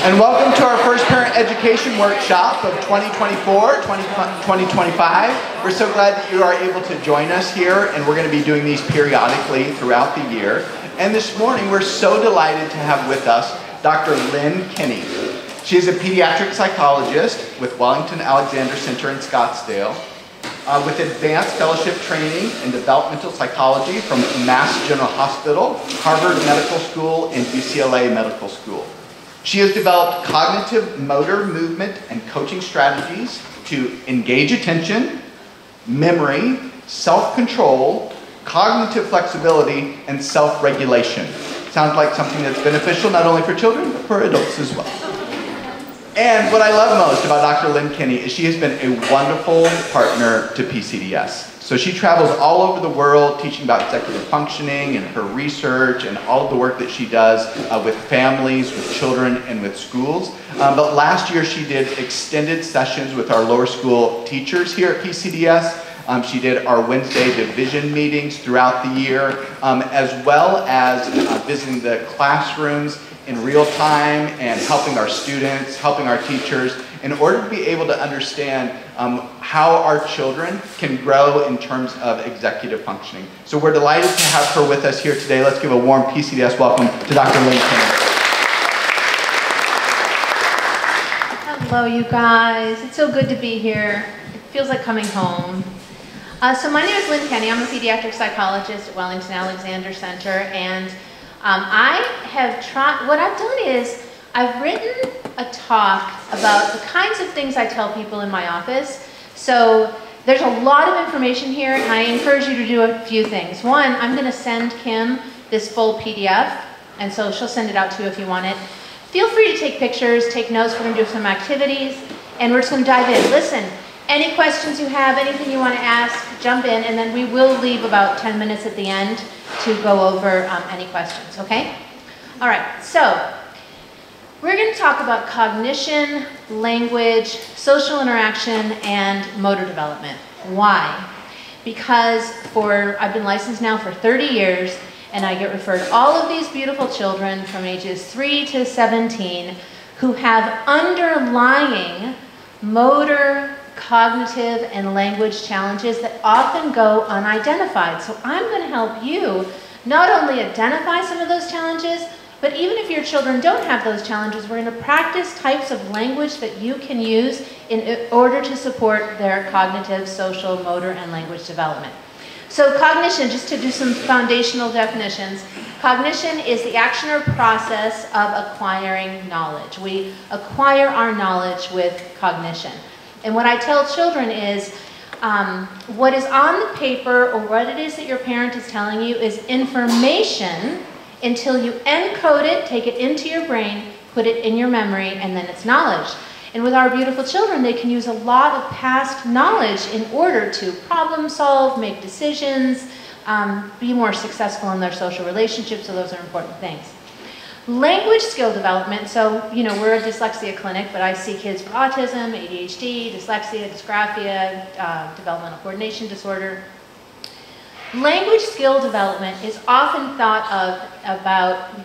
And welcome to our first parent education workshop of 2024-2025. We're so glad that you are able to join us here, and we're going to be doing these periodically throughout the year. And this morning, we're so delighted to have with us Dr. Lynn Kinney. She is a pediatric psychologist with Wellington Alexander Center in Scottsdale, with advanced fellowship training in developmental psychology from Mass General Hospital, Harvard Medical School, and UCLA Medical School. She has developed cognitive motor movement and coaching strategies to engage attention, memory, self-control, cognitive flexibility, and self-regulation. Sounds like something that's beneficial not only for children, but for adults as well. And what I love most about Dr. Lynn Kinney is she has been a wonderful partner to PCDS. So she travels all over the world teaching about executive functioning and her research and all of the work that she does with families, with children, and with schools. But last year she did extended sessions with our lower school teachers here at PCDS. She did our Wednesday division meetings throughout the year, as well as visiting the classrooms in real time and helping our students, helping our teachers, in order to be able to understand how our children can grow in terms of executive functioning. So we're delighted to have her with us here today. Let's give a warm PCDS welcome to Dr. Lynn Kinney. Hello, you guys. It's so good to be here. It feels like coming home. So my name is Lynn Kinney. I'm a pediatric psychologist at Wellington Alexander Center, and what I've done is I've written a talk about the kinds of things I tell people in my office. So there's a lot of information here, and I encourage you to do a few things. One, I'm going to send Kim this full PDF, and so she'll send it out to you if you want it. Feel free to take pictures, take notes. We're going to do some activities, and we're just going to dive in. Listen, any questions you have, anything you want to ask, jump in, and then we will leave about 10 minutes at the end to go over any questions, okay? All right, so we're going to talk about cognition, language, social interaction, and motor development. Why? Because I've been licensed now for 30 years, and I get referred all of these beautiful children from ages 3 to 17 who have underlying motor, cognitive, and language challenges that often go unidentified. So I'm going to help you not only identify some of those challenges, but even if your children don't have those challenges, we're going to practice types of language that you can use in order to support their cognitive, social, motor, and language development. So cognition, just to do some foundational definitions, cognition is the action or process of acquiring knowledge. We acquire our knowledge with cognition. And what I tell children is, what is on the paper or what it is that your parent is telling you is information until you encode it, take it into your brain, put it in your memory, and then it's knowledge. And with our beautiful children, they can use a lot of past knowledge in order to problem solve, make decisions, be more successful in their social relationships, so those are important things. Language skill development, so, you know, we're a dyslexia clinic, but I see kids with autism, ADHD, dyslexia, dysgraphia, developmental coordination disorder. Language skill development is often thought of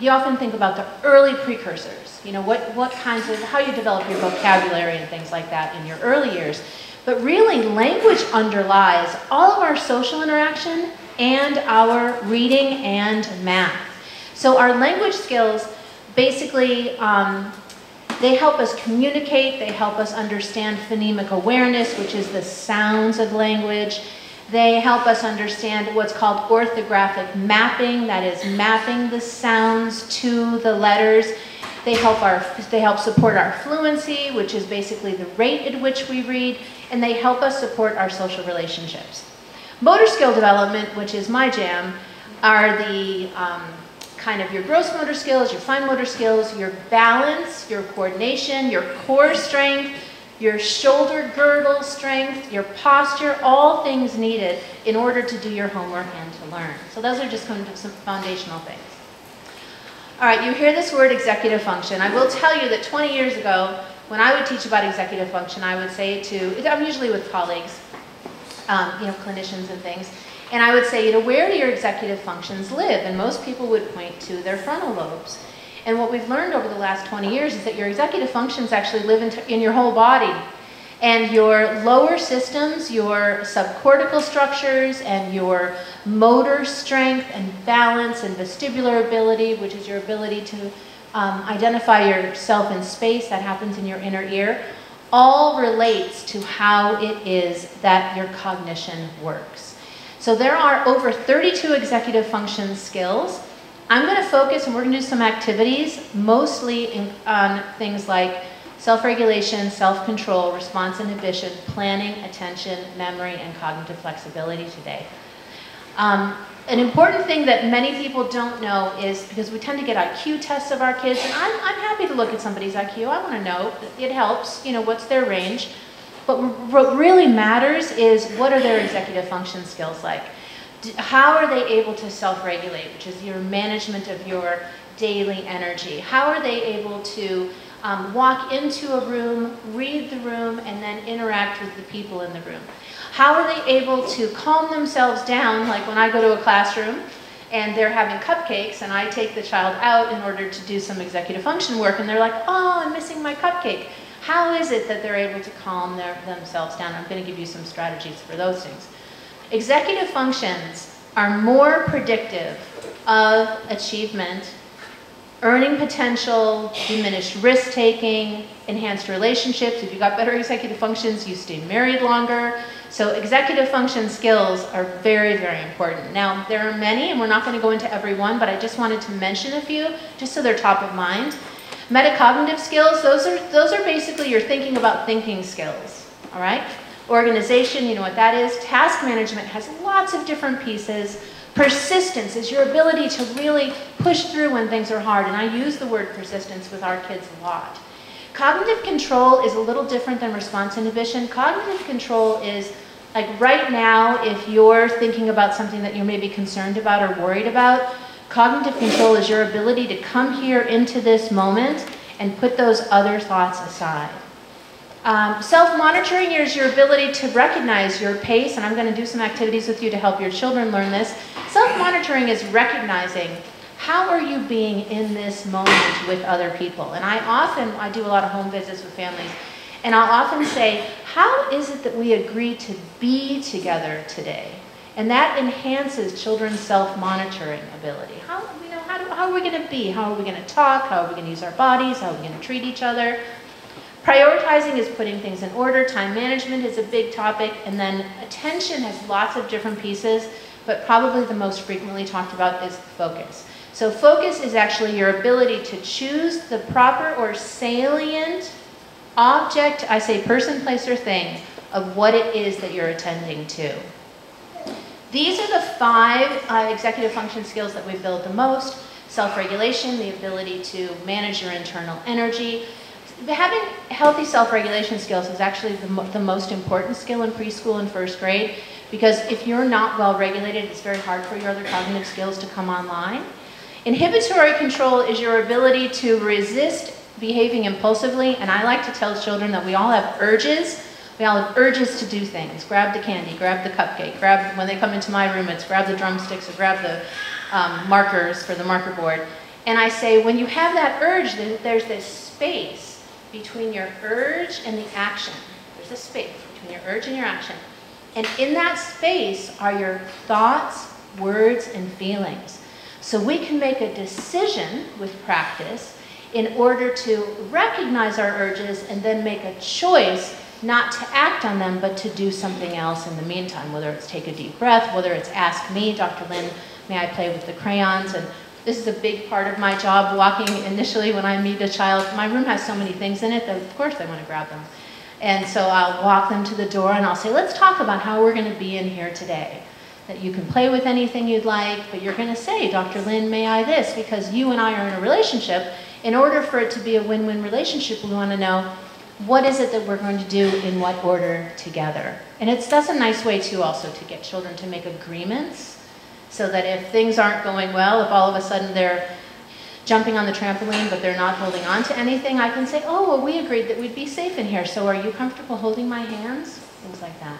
you often think about the early precursors, you know, how you develop your vocabulary and things like that in your early years. But really, language underlies all of our social interaction and our reading and math. So our language skills, basically, they help us communicate, they help us understand phonemic awareness, which is the sounds of language. They help us understand what's called orthographic mapping, that is mapping the sounds to the letters. They help support our fluency, which is basically the rate at which we read, and they help us support our social relationships. Motor skill development, which is my jam, are the kind of your gross motor skills, your fine motor skills, your balance, your coordination, your core strength, your shoulder girdle strength, your posture, all things needed in order to do your homework and to learn. So those are just kind of some foundational things. All right, you hear this word executive function. I will tell you that 20 years ago, when I would teach about executive function, I would say I'm usually with colleagues, you know, clinicians and things, and I would say, you know, where do your executive functions live? And most people would point to their frontal lobes. And what we've learned over the last 20 years is that your executive functions actually live in your whole body. And your lower systems, your subcortical structures, and your motor strength and balance and vestibular ability, which is your ability to identify yourself in space, that happens in your inner ear, all relates to how it is that your cognition works. So there are over 32 executive function skills. I'm going to focus, and we're going to do some activities, mostly on things like self-regulation, self-control, response inhibition, planning, attention, memory, and cognitive flexibility today. An important thing that many people don't know is, because we tend to get IQ tests of our kids, and I'm happy to look at somebody's IQ. I want to know. It helps, you know, what's their range. But what really matters is, what are their executive function skills like? How are they able to self-regulate, which is your management of your daily energy? How are they able to walk into a room, read the room, and then interact with the people in the room? How are they able to calm themselves down, like when I go to a classroom and they're having cupcakes and I take the child out in order to do some executive function work and they're like, oh, I'm missing my cupcake. How is it that they're able to calm themselves down? I'm going to give you some strategies for those things. Executive functions are more predictive of achievement, earning potential, diminished risk-taking, enhanced relationships. If you've got better executive functions, you stay married longer. So executive function skills are very, very important. Now, there are many, and we're not going to go into every one, but I just wanted to mention a few, just so they're top of mind. Metacognitive skills, those are basically your thinking about thinking skills, all right? Organization, you know what that is. Task management has lots of different pieces. Persistence is your ability to really push through when things are hard, and I use the word persistence with our kids a lot. Cognitive control is a little different than response inhibition. Cognitive control is, like right now, if you're thinking about something that you're maybe concerned about or worried about, cognitive control is your ability to come here into this moment and put those other thoughts aside. Self-monitoring is your ability to recognize your pace, and I'm going to do some activities with you to help your children learn this. Self-monitoring is recognizing, how are you being in this moment with other people? And I do a lot of home visits with families, and I'll often say, how is it that we agree to be together today? And that enhances children's self-monitoring ability. How are we going to be? How are we going to talk? How are we going to use our bodies? How are we going to treat each other? Prioritizing is putting things in order. Time management is a big topic. And then attention has lots of different pieces, but probably the most frequently talked about is focus. So focus is actually your ability to choose the proper or salient object, I say person, place, or thing, of what it is that you're attending to. These are the 5 executive function skills that we build the most. Self-regulation, the ability to manage your internal energy. Having healthy self-regulation skills is actually the most important skill in preschool and first grade, because if you're not well regulated, it's very hard for your other cognitive skills to come online. Inhibitory control is your ability to resist behaving impulsively, and I like to tell children that we all have urges. We all have urges to do things. Grab the candy, grab the cupcake, when they come into my room, it's grab the drumsticks or grab the markers for the marker board. And I say, when you have that urge, there's this space between your urge and the action. There's a space between your urge and your action. And in that space are your thoughts, words, and feelings. So we can make a decision with practice in order to recognize our urges and then make a choice not to act on them, but to do something else in the meantime, whether it's take a deep breath, whether it's ask me, Dr. Lynn, may I play with the crayons? And this is a big part of my job, walking initially when I meet a child. My room has so many things in it that of course I want to grab them. And so I'll walk them to the door and I'll say, let's talk about how we're going to be in here today. That you can play with anything you'd like, but you're going to say, Dr. Lynn, may I this? Because you and I are in a relationship. In order for it to be a win-win relationship, we want to know, what is it that we're going to do in what order together? And that's a nice way too also to get children to make agreements, so that if things aren't going well, if all of a sudden they're jumping on the trampoline but they're not holding on to anything, I can say, oh, well, we agreed that we'd be safe in here, so are you comfortable holding my hands? Things like that.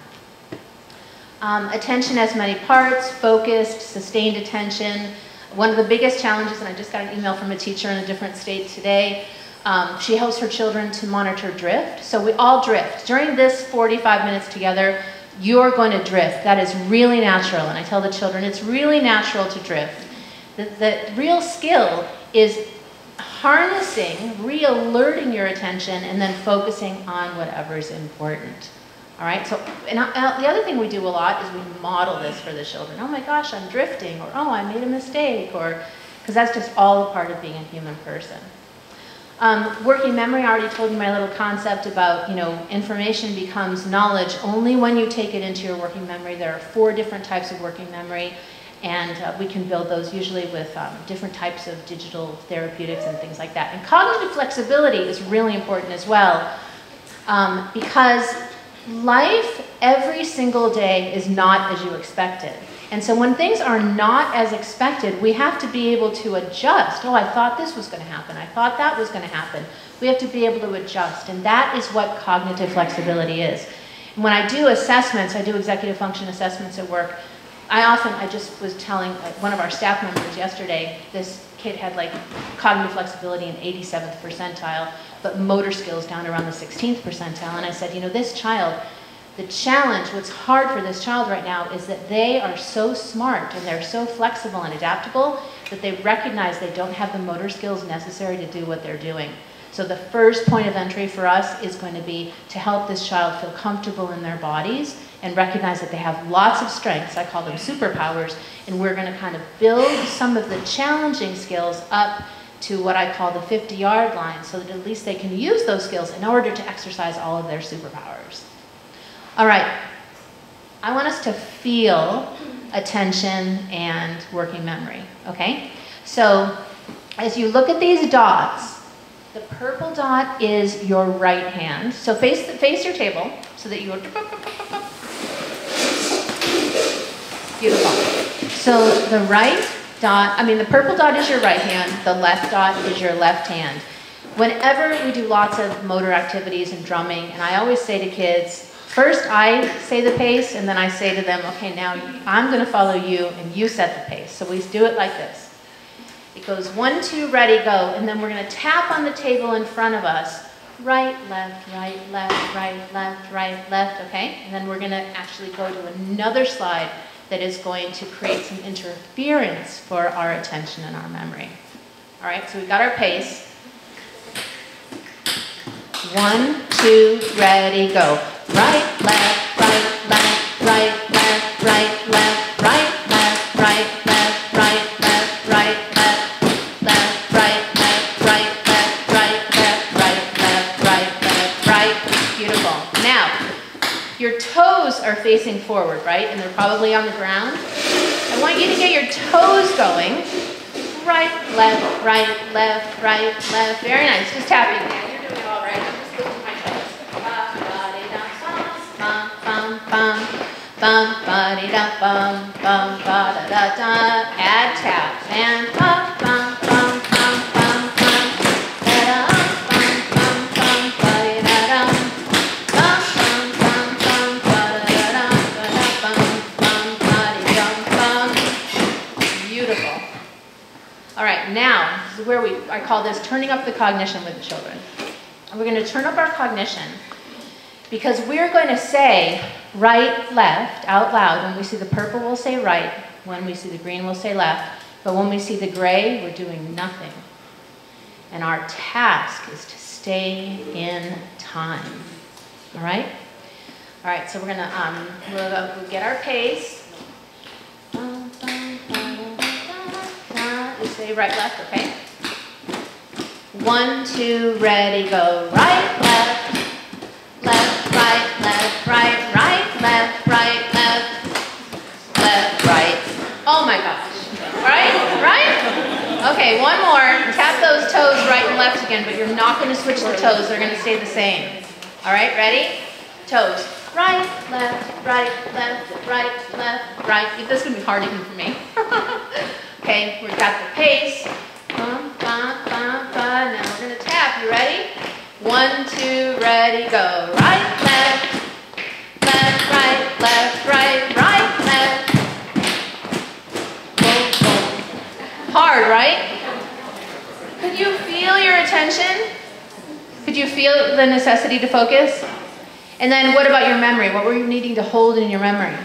Attention has many parts: focused, sustained attention, One of the biggest challenges, and I just got an email from a teacher in a different state today, she helps her children to monitor drift. So we all drift. During this 45 minutes together, you're going to drift. That is really natural. And I tell the children, it's really natural to drift. The real skill is harnessing, re-alerting your attention, and then focusing on whatever is important. All right, so and the other thing we do a lot is we model this for the children. Oh my gosh, I'm drifting, or oh, I made a mistake, or because that's just all a part of being a human person. Working memory, I already told you my little concept about, information becomes knowledge only when you take it into your working memory. There are 4 different types of working memory, and we can build those usually with different types of digital therapeutics and things like that. And cognitive flexibility is really important as well, because life every single day is not as you expected. And so when things are not as expected, we have to be able to adjust. Oh, I thought this was going to happen. I thought that was going to happen. We have to be able to adjust. And that is what cognitive flexibility is. And when I do assessments, I do executive function assessments at work, I just was telling one of our staff members yesterday, this kid had like cognitive flexibility in 87th percentile, but motor skills down around the 16th percentile. And I said, this child, the challenge, what's hard for this child right now is that they are so smart and they're so flexible and adaptable that they recognize they don't have the motor skills necessary to do what they're doing. So the first point of entry for us is going to be to help this child feel comfortable in their bodies and recognize that they have lots of strengths. I call them superpowers, and we're going to kind of build some of the challenging skills up to what I call the 50-yard line, so that at least they can use those skills in order to exercise all of their superpowers. All right, I want us to feel attention and working memory, okay? So as you look at these dots, the purple dot is your right hand. So face your table so that you go. Beautiful. So the right dot, the purple dot is your right hand, the left dot is your left hand. Whenever we do lots of motor activities and drumming, and I always say to kids, first I say the pace, and then I say to them, okay, now I'm going to follow you, and you set the pace. So we do it like this. It goes 1, 2, ready, go, and then we're going to tap on the table in front of us. Right, left, right, left, right, left, right, left, okay? And then we're going to actually go to another slide that is going to create some interference for our attention and our memory. All right, so we've got our pace. 1, 2, ready, go. Right, left, right, left, right, left, right, left, right, left, right, left, right, left, right, left, left, right, left, right, left, right, left, right, left, right, left, right. Beautiful. Now, your toes are facing forward, right? And they're probably on the ground. I want you to get your toes going. Right, left, right, left, right, left. Very nice. Just tapping. Yeah, you're doing all right. I'm just lifting my toes. Bum, bum, bum, bum, ba dee da bum, bum, ba da da da. Add tap and bum, bum, bum, bum, bum, bum, da da bum, bum, bum, ba dee da dum, bum, bum, bum, bum, ba da da dum, ba da bum, bum, ba dee dum, bum. Beautiful. All right, now this is where I call this turning up the cognition with the children. And we're going to turn up our cognition, because we're going to say right, left out loud. When we see the purple, we'll say right. When we see the green, we'll say left. But when we see the gray, we're doing nothing. And our task is to stay in time. All right? All right, so we're going to we'll get our pace. We say right, left, okay? 1, 2, ready, go. Right, left. Left, right, left, right, right, left, right, left, left, right. Oh my gosh. Right? Right? Okay, one more. Tap those toes right and left again, but you're not going to switch the toes. They're going to stay the same. All right, ready? Toes. Right, left, right, left, right. This is going to be hard even for me. Okay, we've got the pace. Now we're going to tap. You ready? 1, 2, ready, go. Right, left, left, right, left, right, right, left. Boom, boom. attention? Could you feel the necessity to focus? And then what about your memory? What were you needing to hold in your memory?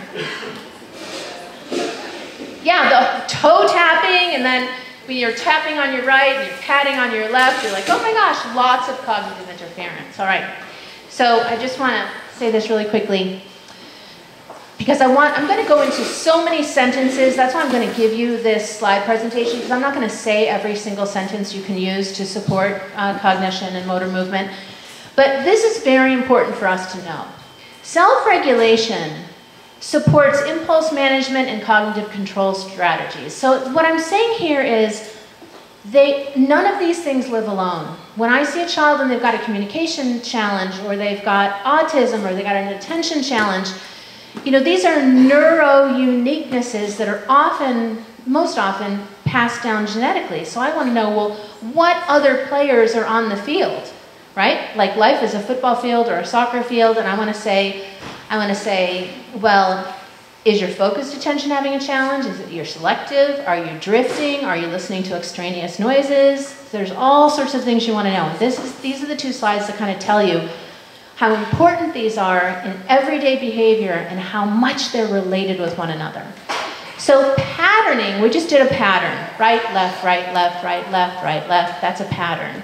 Yeah, the toe tapping, and then when you're tapping on your right and you're patting on your left, you're like, oh my gosh, lots of cognitive interference. All right. So I just want to say this really quickly, because I'm going to go into so many sentences. That's why I'm going to give you this slide presentation, because I'm not going to say every single sentence you can use to support cognition and motor movement. But this is very important for us to know. Self-regulation supports impulse management and cognitive control strategies. So what I'm saying here is none of these things live alone. When I see a child and they've got a communication challenge, or they've got autism, or they've got an attention challenge, you know, these are neuro-uniquenesses that are most often passed down genetically. So I want to know, well, what other players are on the field, right? Like life is a football field or a soccer field, and I want to say, well, is your focused attention having a challenge? Is it you're selective? Are you drifting? Are you listening to extraneous noises? There's all sorts of things you want to know. And these are the two slides that kind of tell you how important these are in everyday behavior and how much they're related with one another. So patterning, we just did a pattern. Right, left, right, left, right, left, right, left. That's a pattern.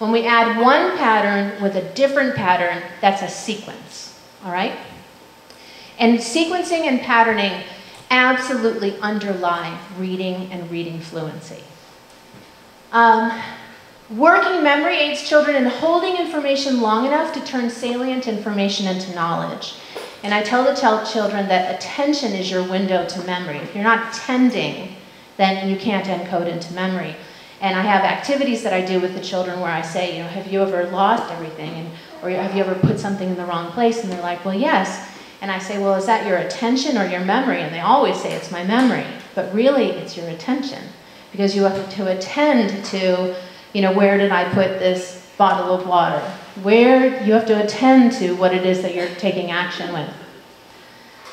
When we add one pattern with a different pattern, that's a sequence. All right? And sequencing and patterning absolutely underlie reading and reading fluency. Working memory aids children in holding information long enough to turn salient information into knowledge. And I tell the children that attention is your window to memory. If you're not attending, then you can't encode into memory. And I have activities that I do with the children where I say, you know, have you ever lost everything? Or have you ever put something in the wrong place? And they're like, well, yes. And I say, well, is that your attention or your memory? And they always say it's my memory. But really, it's your attention. Because you have to attend to, you know, where did I put this bottle of water? Where you have to attend to what it is that you're taking action with.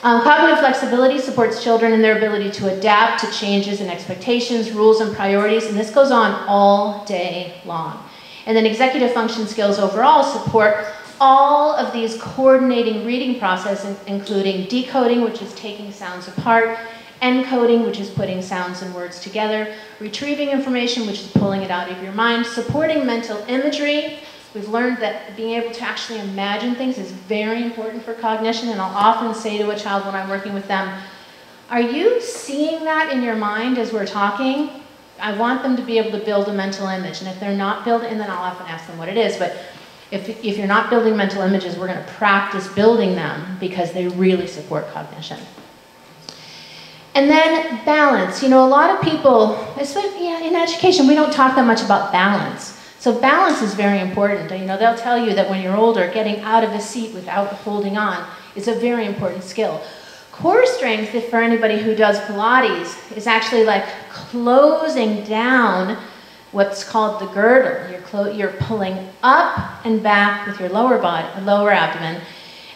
Cognitive flexibility supports children in their ability to adapt to changes in expectations, rules, and priorities, and this goes on all day long. And then executive function skills overall support all of these coordinating reading processes, including decoding, which is taking sounds apart, encoding, which is putting sounds and words together, retrieving information, which is pulling it out of your mind, supporting mental imagery. We've learned that being able to actually imagine things is very important for cognition, and I'll often say to a child when I'm working with them, are you seeing that in your mind as we're talking? I want them to be able to build a mental image, and if they're not building, and then I'll often ask them what it is, but if you're not building mental images, we're going to practice building them because they really support cognition. And then balance. You know, a lot of people, especially in education, we don't talk that much about balance. So balance is very important. You know, they'll tell you that when you're older, getting out of a seat without holding on is a very important skill. Core strength, if for anybody who does Pilates, is actually like closing down what's called the girdle. You're pulling up and back with your lower abdomen,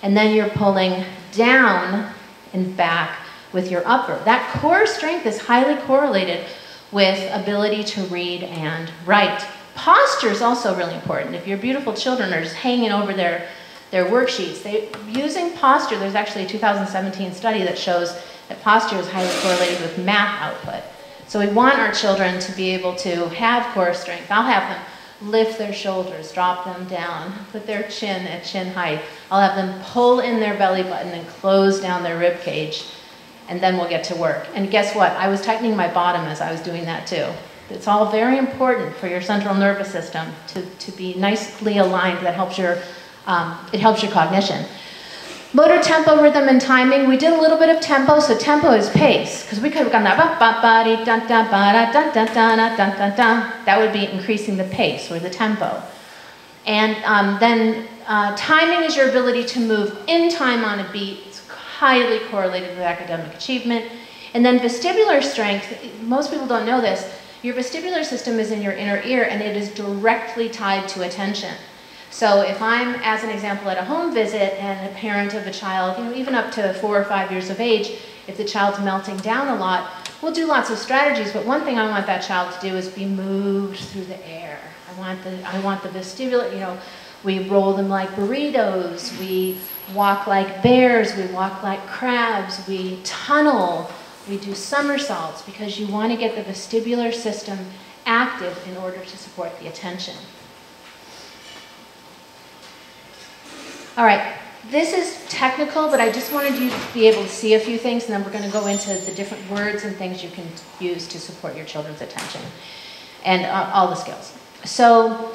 and then you're pulling down and back with your upper. That core strength is highly correlated with ability to read and write. Posture is also really important. If your beautiful children are just hanging over their worksheets, using posture, there's actually a 2017 study that shows that posture is highly correlated with math output. So we want our children to be able to have core strength. I'll have them lift their shoulders, drop them down, put their chin at chin height. I'll have them pull in their belly button and close down their rib cage, and then we'll get to work. And guess what? I was tightening my bottom as I was doing that too. It's all very important for your central nervous system to be nicely aligned. That helps your, it helps your cognition. Motor tempo, rhythm, and timing. We did a little bit of tempo, so tempo is pace, because we could have gone that that would be increasing the pace or the tempo. And then timing is your ability to move in time on a beat. It's highly correlated with academic achievement. And then vestibular strength, most people don't know this, your vestibular system is in your inner ear, and it is directly tied to attention. So if I'm, as an example, at a home visit and a parent of a child, you know, even up to 4 or 5 years of age, If the child's melting down a lot, we'll do lots of strategies, but one thing I want that child to do is be moved through the air. I want the vestibular, you know, we roll them like burritos, we walk like bears, we walk like crabs, we tunnel, we do somersaults, because you want to get the vestibular system active in order to support the attention. All right, this is technical, but I just wanted you to be able to see a few things, and then we're going to go into the different words and things you can use to support your children's attention and all the skills. So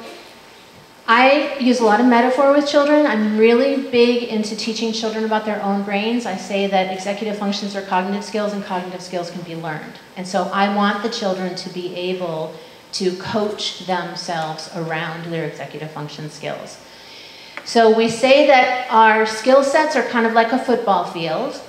I use a lot of metaphor with children. I'm really big into teaching children about their own brains. I say that executive functions are cognitive skills and cognitive skills can be learned. And so I want the children to be able to coach themselves around their executive function skills. So we say that our skill sets are kind of like a football field,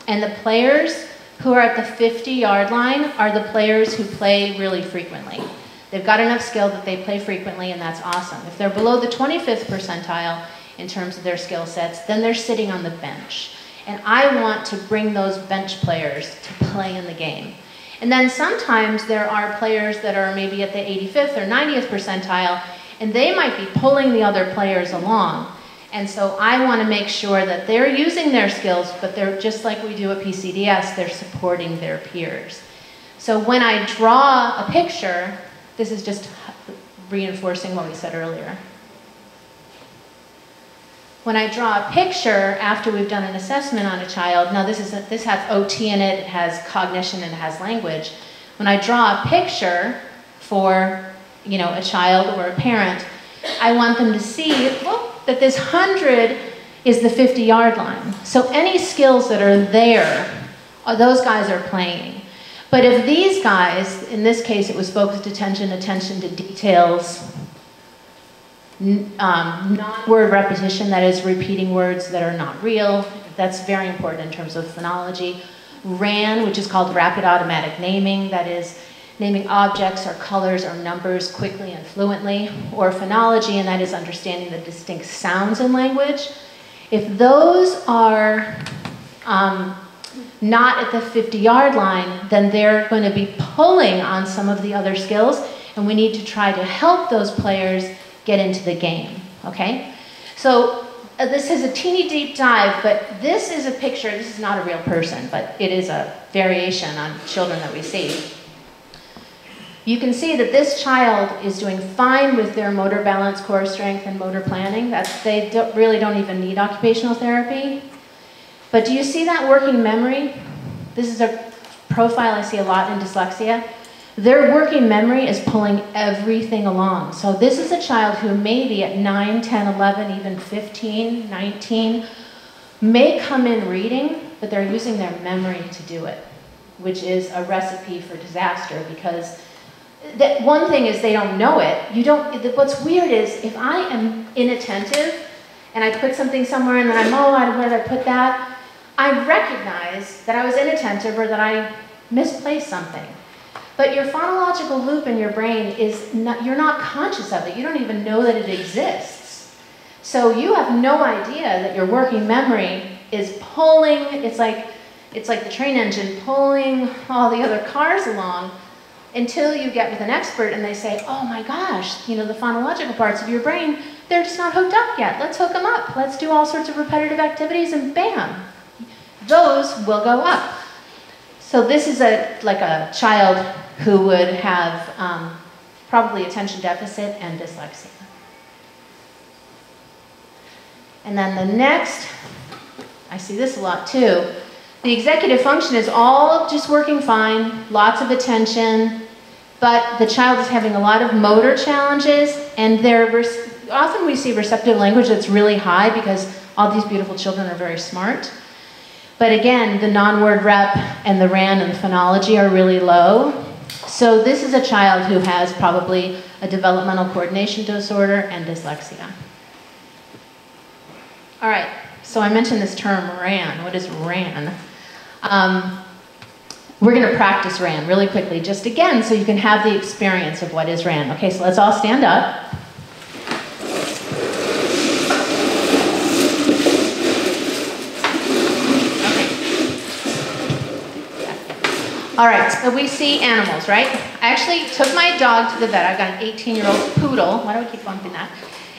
and the players who are at the 50-yard line are the players who play really frequently. They've got enough skill that they play frequently, and that's awesome. If they're below the 25th percentile in terms of their skill sets, then they're sitting on the bench. And I want to bring those bench players to play in the game. And then sometimes there are players that are maybe at the 85th or 90th percentile, and they might be pulling the other players along. And so I want to make sure that they're using their skills, but they're just like we do at PCDS, they're supporting their peers. So when I draw a picture, this is just reinforcing what we said earlier. When I draw a picture after we've done an assessment on a child, now this has OT in it, it has cognition, and it has language. When I draw a picture for, you know, a child or a parent, I want them to see, well, that this 100 is the 50-yard line. So any skills that are there, those guys are playing. But if these guys, in this case it was focused attention, attention to details, non-word repetition, that is repeating words that are not real, that's very important in terms of phonology. RAN, which is called rapid automatic naming, that is naming objects or colors or numbers quickly and fluently, or phonology, and that is understanding the distinct sounds in language. If those are not at the 50-yard line, then they're going to be pulling on some of the other skills, and we need to try to help those players get into the game, okay? So this is a teeny deep dive, but this is a picture. This is not a real person, but it is a variation on children that we see. You can see that this child is doing fine with their motor balance, core strength, and motor planning. They really don't even need occupational therapy. But do you see that working memory? This is a profile I see a lot in dyslexia. Their working memory is pulling everything along. So this is a child who maybe at 9, 10, 11, even 15, 19, may come in reading, but they're using their memory to do it, which is a recipe for disaster, because one thing is they don't know it. What's weird is if I am inattentive and I put something somewhere and then where did I put that? I recognize that I was inattentive or that I misplaced something. But your phonological loop in your brain you're not conscious of it. You don't even know that it exists. So you have no idea that your working memory is pulling, it's like the train engine pulling all the other cars along, until you get with an expert and they say, oh my gosh, you know, the phonological parts of your brain, they're just not hooked up yet. Let's hook them up. Let's do all sorts of repetitive activities, and bam, those will go up. So this is like a child who would have probably attention deficit and dyslexia. And then the next, I see this a lot too. The executive function is all just working fine, lots of attention, but the child is having a lot of motor challenges, and often we see receptive language that's really high because all these beautiful children are very smart. But again, the non-word rep and the RAN and the phonology are really low. So this is a child who has probably a developmental coordination disorder and dyslexia. All right, so I mentioned this term RAN. What is RAN? We're going to practice RAN really quickly, just again, so you can have the experience of what is RAN. Okay, so let's all stand up. All right, so we see animals, right? I actually took my dog to the vet. I've got an 18-year-old poodle. Why do I keep bumping that?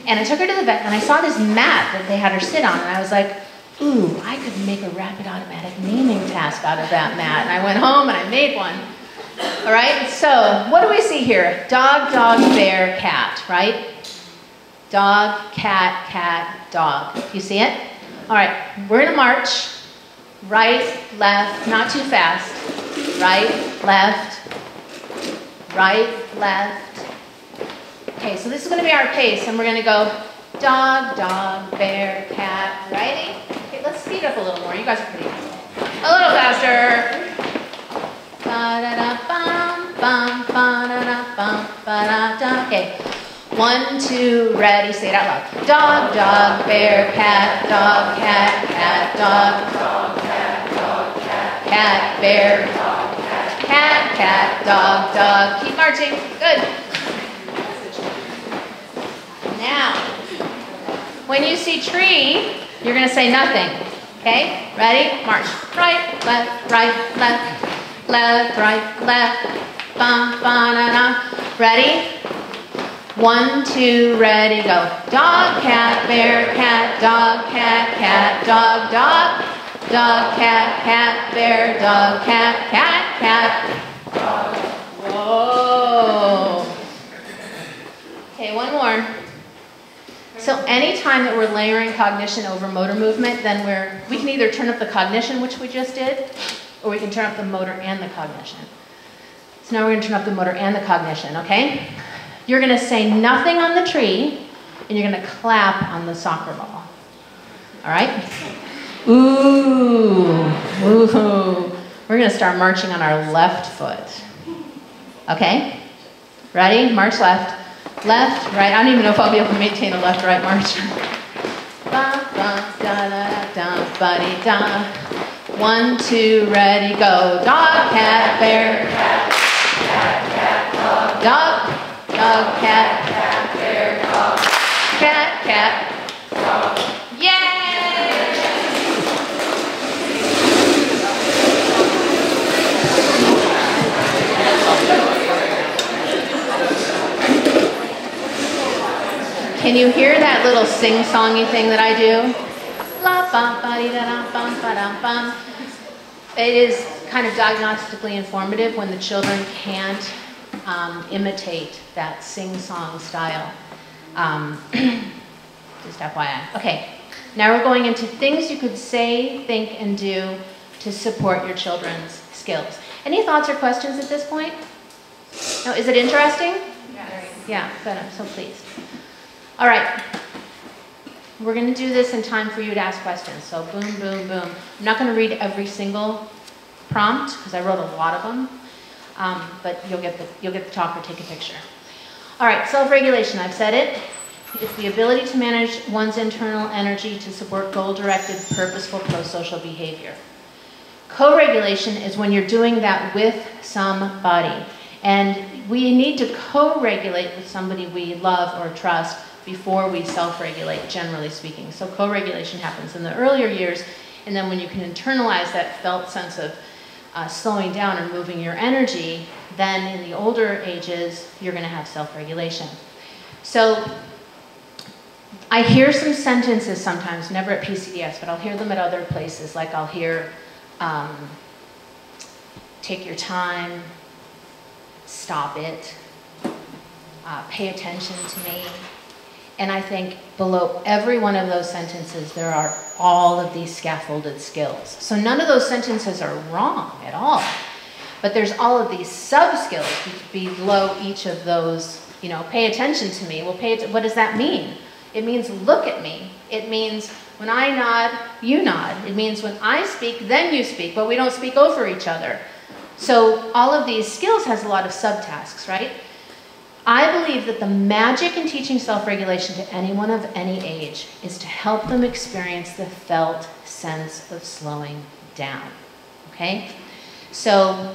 And I took her to the vet, and I saw this mat that they had her sit on, and I was like, ooh, I could make a rapid automatic naming task out of that mat. And I went home and I made one. All right, so what do we see here? Dog, dog, bear, cat, right? Dog, cat, cat, dog. You see it? All right, we're gonna march. Right, left, not too fast. Right, left, right, left. Okay, so this is gonna be our pace, and we're gonna go dog, dog, bear, cat, righty? Okay, let's speed up a little more. You guys are pretty good. A little faster. Ba-da-da-bum, bum, ba-da-da-bum, ba-da-da. Okay, 1, 2, ready, say it out loud. Dog, dog, bear, cat, dog, cat, cat, dog, dog, cat, dog, cat, cat, bear, dog, cat, cat, dog, dog. Keep marching. Good. Now, when you see tree, you're going to say nothing. Okay? Ready? March. Right, left, right, left, left, right, left. Bum, ba-na-na. Ready? 1, 2, ready, go. Dog, cat, bear, cat, dog, cat, cat, dog, dog. Dog, cat, cat, bear, dog, cat, cat, cat. Dog. Whoa. Okay, one more. So anytime that we're layering cognition over motor movement, then we can either turn up the cognition, which we just did, or we can turn up the motor and the cognition. So now we're going to turn up the motor and the cognition, okay? You're going to say nothing on the tree, and you're going to clap on the soccer ball. All right? Ooh, ooh. We're going to start marching on our left foot. Okay? Ready? March left. Left, right. I don't even know if I'll be able to maintain a left-right march. Ba, ba, da, da, da, buddy, da. 1, 2, ready, go. Dog, cat, bear, cat, cat, cat, dog. Dog, dog, cat, cat, bear, dog. Cat, cat, dog. Yay! Can you hear that little sing-songy thing that I do? La bum ba dee da bum ba dum bum. It is kind of diagnostically informative when the children can't imitate that sing-song style. Just FYI. Okay, now we're going into things you could say, think, and do to support your children's skills. Any thoughts or questions at this point? No, is it interesting? Yes. Yeah, good. I'm so pleased. All right. We're going to do this in time for you to ask questions. So boom, boom, boom. I'm not going to read every single prompt because I wrote a lot of them, but you'll get the talk or take a picture. All right, self-regulation. I've said it. It's the ability to manage one's internal energy to support goal-directed, purposeful, pro-social behavior. Co-regulation is when you're doing that with somebody. And we need to co-regulate with somebody we love or trust before we self-regulate, generally speaking. So co-regulation happens in the earlier years, and then when you can internalize that felt sense of slowing down or moving your energy, then in the older ages, you're going to have self-regulation. So I hear some sentences sometimes, never at PCDS, but I'll hear them at other places. Like I'll hear, take your time, stop it, pay attention to me. And I think below every one of those sentences, there are all of these scaffolded skills. So none of those sentences are wrong at all. But there's all of these sub-skills below each of those, you know, pay attention to me. Well, what does that mean? It means look at me. It means when I nod, you nod. It means when I speak, then you speak, but we don't speak over each other. So all of these skills has a lot of subtasks, right? I believe that the magic in teaching self-regulation to anyone of any age is to help them experience the felt sense of slowing down, okay? So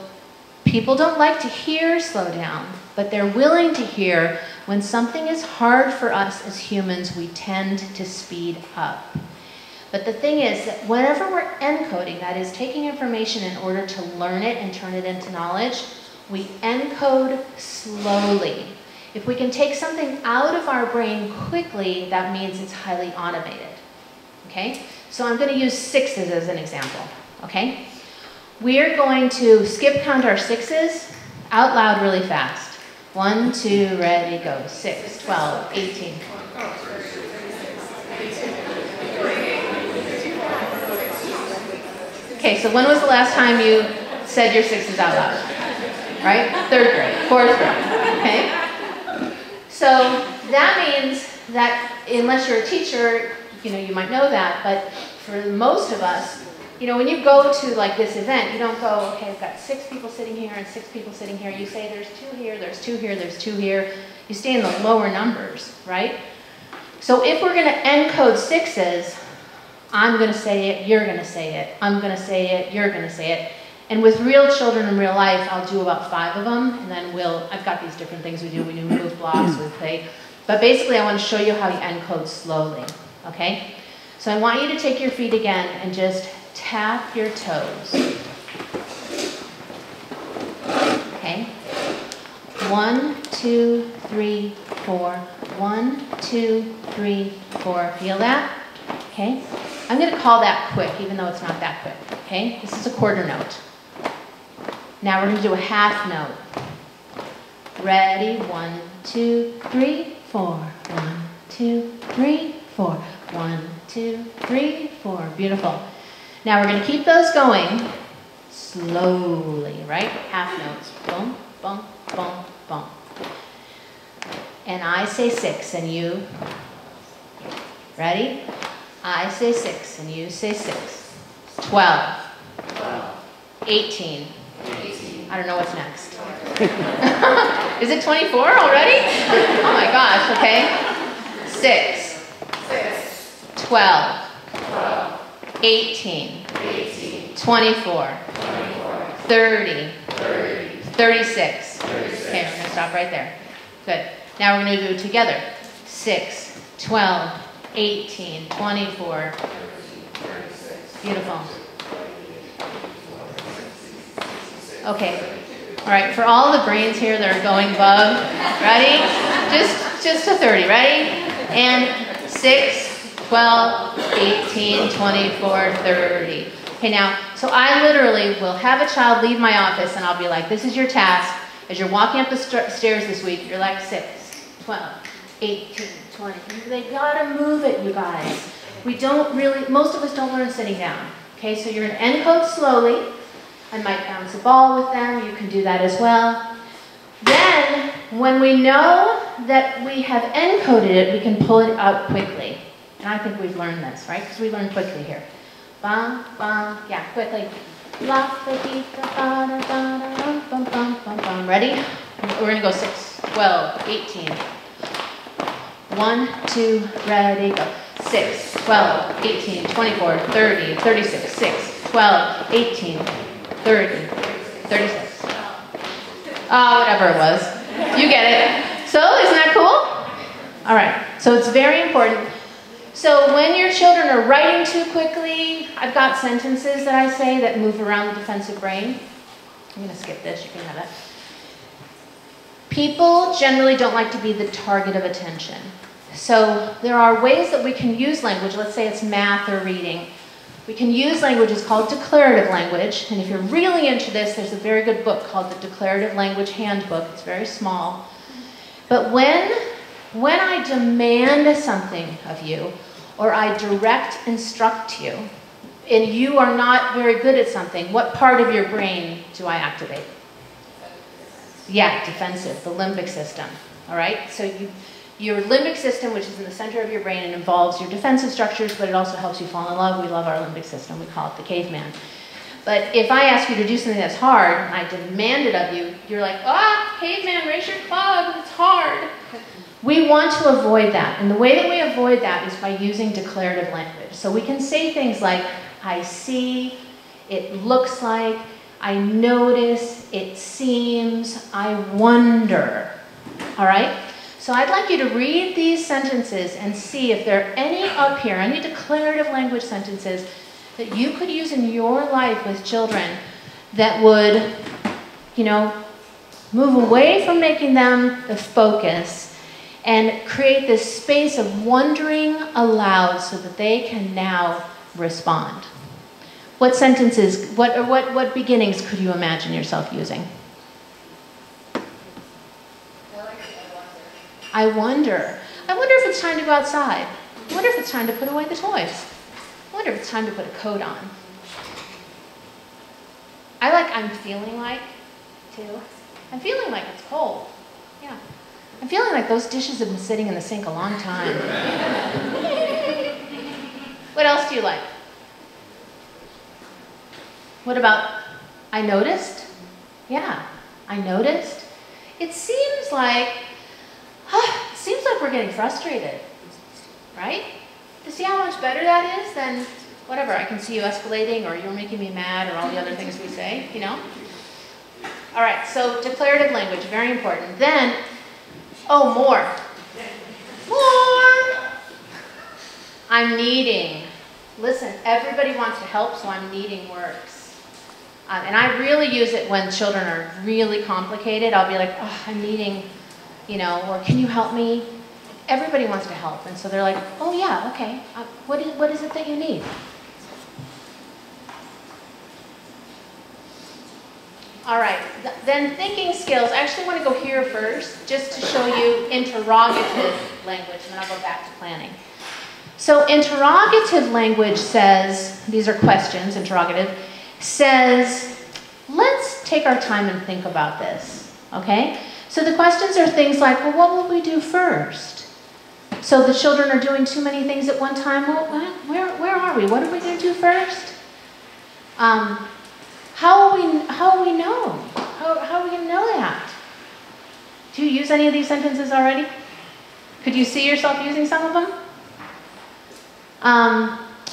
people don't like to hear slow down, but they're willing to hear when something is hard for us as humans, we tend to speed up. But the thing is that whenever we're encoding, that is taking information in order to learn it and turn it into knowledge, we encode slowly. If we can take something out of our brain quickly, that means it's highly automated. Okay? So I'm going to use sixes as an example. Okay? We're going to skip count our sixes out loud really fast. 1, 2, ready, go. 6, 12, 18. Okay, so when was the last time you said your sixes out loud? Right? 3rd grade, 4th grade, okay? So that means that unless you're a teacher, you might know that, but for most of us, when you go to like this event, you don't go, okay, I've got 6 people sitting here and 6 people sitting here. You say there's 2 here, there's 2 here, there's 2 here. You stay in the lower numbers, right? So if we're going to encode sixes, I'm going to say it, you're going to say it, I'm going to say it, you're going to say it. And with real children in real life, I'll do about 5 of them, and then I've got these different things we do. We do move blocks, we play. But basically, I want to show you how you encode slowly, okay? So I want you to take your feet again and just tap your toes. Okay? 1, 2, 3, 4. 1, 2, 3, 4. Feel that? Okay? I'm going to call that quick, even though it's not that quick. Okay? This is a quarter note. Now we're going to do a half note. Ready? 1, 2, 3, 4. 1, 2, 3, 4. 1, 2, 3, 4. Beautiful. Now we're going to keep those going slowly, right? Half notes. Boom, boom, boom, boom. And I say 6 and you, ready? I say 6 and you say 6. 12. 18. I don't know what's next. Is it 24 already? Oh my gosh, okay. 6. 12. 18. 24. 30. 36. Okay, we're going to stop right there. Good. Now we're going to do it together. 6, 12, 18, 24. Beautiful. Okay. All right, for all the brains here that are going bug, ready? Just to 30, ready? And 6, 12, 18, 24, 30. Okay, now, so I literally will have a child leave my office and I'll be like, this is your task. As you're walking up the stairs this week, you're like 6, 12, 18, 20. They gotta move it, you guys. We don't really, most of us don't learn sitting down. Okay, so you're gonna encode slowly. I might bounce a ball with them. You can do that as well. Then, when we know that we have encoded it, we can pull it out quickly. And I think we've learned this, right? Because we learn quickly here. Bum, bum, yeah, quickly. Ready? We're going to go 6, 12, 18. 1, 2, ready, go. 6, 12, 18, 24, 30, 36, 6, 12, 18, 30, 36. Whatever it was. You get it. So, isn't that cool? All right. So it's very important. So when your children are writing too quickly, I've got sentences that I say that move around the defensive brain. I'm going to skip this. You can have it. People generally don't like to be the target of attention. So there are ways that we can use language. Let's say it's math or reading. We can use language. It's called declarative language. And if you're really into this, there's a very good book called the Declarative Language Handbook. It's very small. But when I demand something of you, or I direct instruct you, and you are not very good at something, what part of your brain do I activate? Yeah, defensive, the limbic system. All right? So your limbic system, which is in the center of your brain, and involves your defensive structures, but it also helps you fall in love. We love our limbic system. We call it the caveman. But if I ask you to do something that's hard, and I demand it of you, you're like, caveman, raise your club, it's hard. We want to avoid that. And the way that we avoid that is by using declarative language. So we can say things like, I see, it looks like, I notice, it seems, I wonder. All right? So I'd like you to read these sentences and see if there are any up here, any declarative language sentences that you could use in your life with children that would, you know, move away from making them the focus and create this space of wondering aloud so that they can now respond. What sentences, what beginnings could you imagine yourself using? I wonder. I wonder if it's time to go outside. I wonder if it's time to put away the toys. I wonder if it's time to put a coat on. I like I'm feeling like, too. I'm feeling like it's cold. Yeah. I'm feeling like those dishes have been sitting in the sink a long time. What else do you like? What about I noticed? Yeah, I noticed. It seems like we're getting frustrated, right? To see how much better that is than whatever, I can see you escalating or you're making me mad or all the other things we say, you know? All right, so declarative language, very important. Then, oh, more. More. I'm needing. Listen, everybody wants to help, so I'm needing works. And I really use it when children are really complicated. I'll be like, oh, I'm needing, you know, or can you help me? Everybody wants to help, and so they're like, oh yeah, okay, what is it that you need? All right, then thinking skills. I actually want to go here first, just to show you interrogative language, and then I'll go back to planning. So interrogative language says, these are questions, interrogative, says, let's take our time and think about this, okay? So the questions are things like, well, what will we do first? So the children are doing too many things at one time. Well, where are we? What are we going to do first? How will we know? How are we going to know that? Do you use any of these sentences already? Could you see yourself using some of them?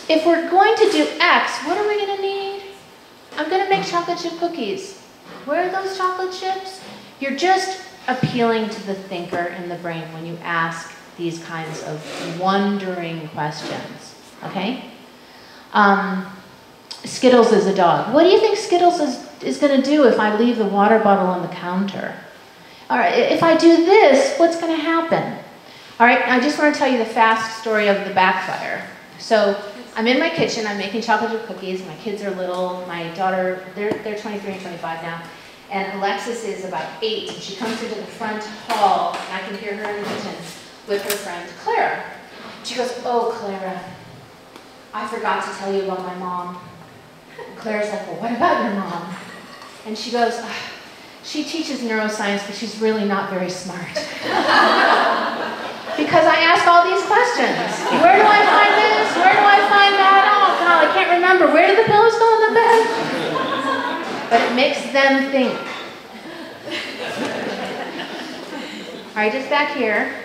If we're going to do X, what are we going to need? I'm going to make chocolate chip cookies. Where are those chocolate chips? You're just appealing to the thinker in the brain when you ask these kinds of wondering questions, okay? Skittles is a dog. What do you think Skittles is going to do if I leave the water bottle on the counter? All right, if I do this, what's going to happen? All right, I just want to tell you the fast story of the backfire. So I'm in my kitchen, I'm making chocolate chip cookies, my kids are little, my daughter, they're 23 and 25 now, and Alexis is about 8, and she comes into the front hall, and I can hear her in the kitchen with her friend Clara. She goes, oh, Clara, I forgot to tell you about my mom. And Clara's like, well, what about your mom? And she goes, she teaches neuroscience, but she's really not very smart. Because I ask all these questions. Where do I find this? Where do I find that? Oh, God, I can't remember. Where did the pillows go on the bed? But it makes them think. All right, just back here.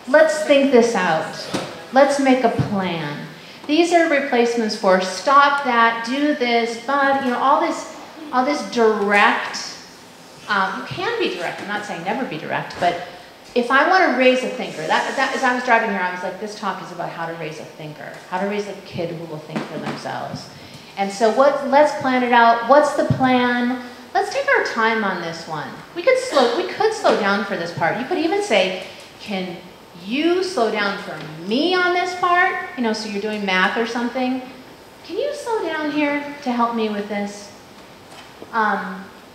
Let's think this out. Let's make a plan. These are replacements for stop that, do this, but, you know, all this direct. You can be direct. I'm not saying never be direct, but if I want to raise a thinker, as I was driving here, I was like, this talk is about how to raise a thinker, how to raise a kid who will think for themselves. And so let's plan it out. What's the plan? Let's take our time on this one. We could slow down for this part. You could even say, can you slow down for me on this part? You know, so you're doing math or something. Can you slow down here to help me with this?